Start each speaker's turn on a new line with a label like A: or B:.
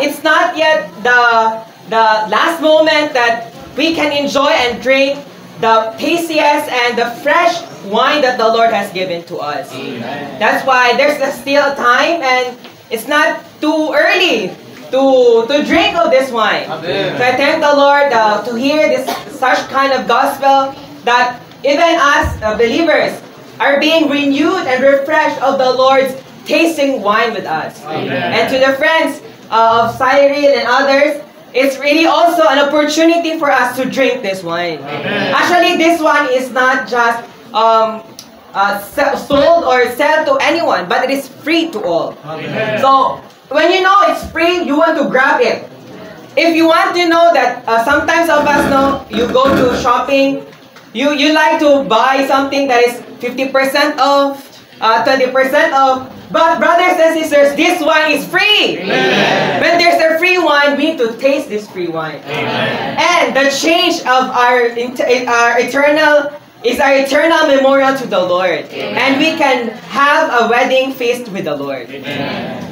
A: it's not yet the last moment that we can enjoy and drink the tastiest and the fresh wine that the Lord has given to us.
B: Amen.
A: That's why there's still time, and it's not too early to drink of this wine.
B: Amen.
A: So I thank the Lord to hear this such kind of gospel that even us believers are being renewed and refreshed of the Lord's tasting wine with us.
B: Amen.
A: And to the friends of Cyril and others, it's really also an opportunity for us to drink this wine.
B: Amen.
A: Actually, this one is not just sold or sell to anyone, but it is free to all.
B: Amen.
A: So, when you know it's free, you want to grab it. If you want to know that, sometimes of us know, you go to shopping, you like to buy something that is 50% off, 20% off. But brothers and sisters, this wine is free.
B: Amen.
A: When there's a free wine, we need to taste this free wine.
B: Amen.
A: And the change of our eternal memorial to the Lord.
B: Amen.
A: And we can have a wedding feast with the Lord.
B: Amen.